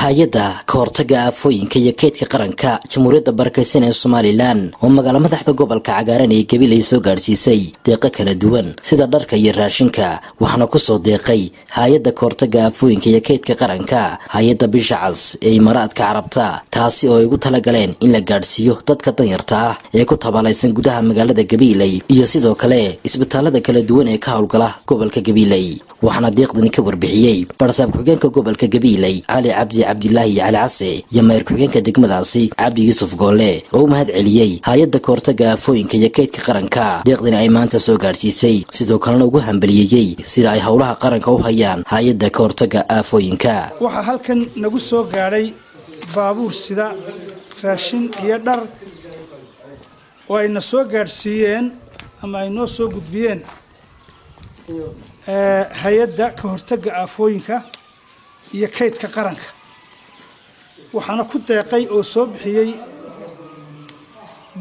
hay'adda ka hortagga aafooyinka iyo kaydka qaranka Jamhuuriyadda Barakeysan ee Somaliland oo magaala madaxda gobolka cagaaran ee Gabiley soo gaarsiisay deeqo kala duwan sida dharka iyo raashinka waxaana ku soo deeqay hay'adda ka hortagga aafooyinka iyo kaydka qaranka hay'adda Bisha Cas ee Imaaraadka Carabta taasi oo ay ugu talagaleen in la gaarsiiyo dadka danyarta ah ee ku tabalaysan gudaha magaalada Gabiley iyo sidoo kale isbitaalada kala duwan ee ka howlgala gobolka Gabiley waxaana deeqdani ka warbixiyay barsaab ku-xigeenka gobolka Gabiley Ali Cabdillaahi Ali Case iyo maayir ku-xigeenka degmadaasi Cabdi Yuusuf Goole oo mahad celiyay hay'adda ka hortagga aafooyinka iyo kaydka qaranka deeqdani ay maanta soo gaarsiisay sidoo kalena ugu hambaliyay sida ay howlaha qaranka u hayaan hay'adda ka hortagga aafooyinka waxa halkan nagu soo gaaray baabuur sida raashin iyo dhar oo ay na soo gaarsiiyeen ama ay noo soo gudbiyeen hay'adda ka hortagga aafooyinka iyo kaydka qaranka waxaana ku deeqay oo soo bixiyay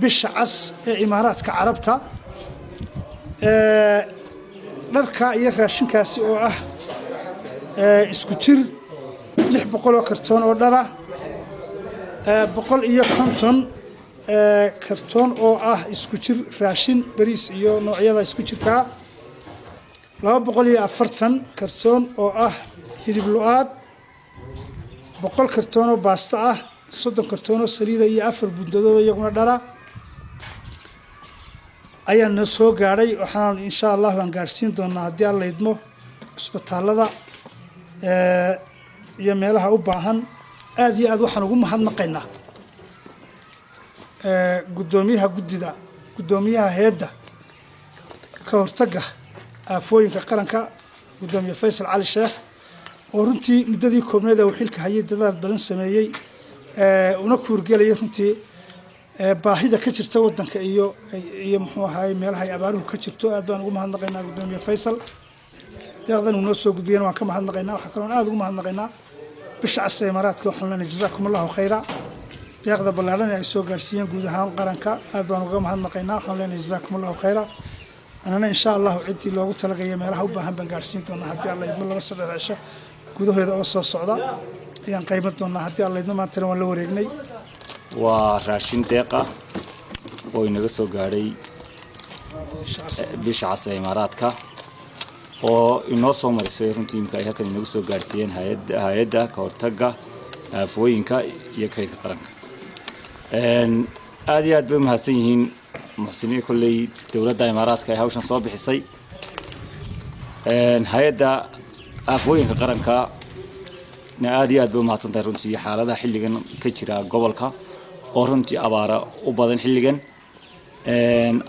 Bisha Cas ee Imaaraadka Carabta dharka iyo raashinkaasi oo ah isku jir 600 kartoon oo dhar ah 150 kartoon oo ah isku jir raashin bariis iyo noocyada isku jirka 240 kartoon oo ah hilib lu'aad 100 kartoon oo baasta ah 30 kartoon oo saliida iyo 4 bundadood iyaguna dhara ayaan soo gaaray waxaan insha Allah waan gaarsiin doonaa hadii alla idmo isbitaalada iyo meelaha u baahan aad iyo aad waxaan ugu mahadnaqaynaa gudoomiyaha hay'adda ka hortagga aafooyinka qaranka gudoomiye Faysal Cali Sheekh oo runtii muddadii koobneed ee xilka hayay dadaal badan sameeyay una kuurgelay runtii baahida ka jirta wadanka iyo muxuu ahaay meelaha ay abaaruhu ka jirto aad baan ugu mahadnaqaynaa gudoomiye Faysal deeqdan uu noo soo gudbiyeen waan ka mahadnaqaynaa waxa kale oo aad ugu mahadnaqaynaa Bisha Cas ee Imaaraadka waxaan leenahay jazaakumullahu khayra deeqda ballaaran ay soo gaarsiiyeen guud ahaan qaranka aad baan uga mahadnaqaynaa waxaan leenahay jazaakumullahu khayra anana insha Allah cidii loogu talagalay meelaha u baahan baan gaarsiin doonaa hadii alla idmo laba saddex cisho gudahooda oo soo socda ayaan qayb doonaa hadii alla idmo maanta waan la wareegnay waa raashin deeqa oo inaga soo gaaray Bisha Cas ee Imaaraadka oo inoo soo marisay runtii imka ay halkan inaga soo gaarsiiyeen hay'adda ka hortagga aafooyinka iyo kaydka qaranka aad iyo aad bay mahadsan yihiin muxsiniin kulley dawladda Imaaraadka ay hawshan soo bixisay hay'adda aafooyinka qaranka aad iyo aad bay mahadsan tahay runtii xaaladaha xilligan ka jira gobolka oo runtii abaara u badan xilligan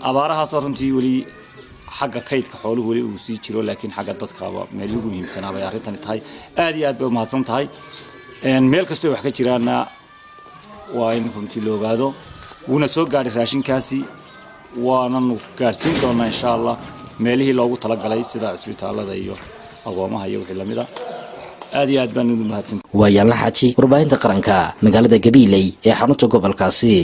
abaarahaas runtii wali xagga kaydka xooluhu wali uu sii jiro laakiin xagga dadka meel ugu muhiimsanaa bay arrintan tahay aad iyo aad bay mahadsan tahay meel kasta wax ka jiraana waa in runtii loo ogaado wuna soo gaaray raashinkaasi waananu gaarsiin doonaa insha Allah meelihii loogu talagalay sida isbitaalada iyo agoomaha iyo wixii lamida aad iyo aad baan ugu mahadsan waa Yaalla Xaaji warbaahinta qaranka magaalada Gabiley ee xarunta gobolkaasi.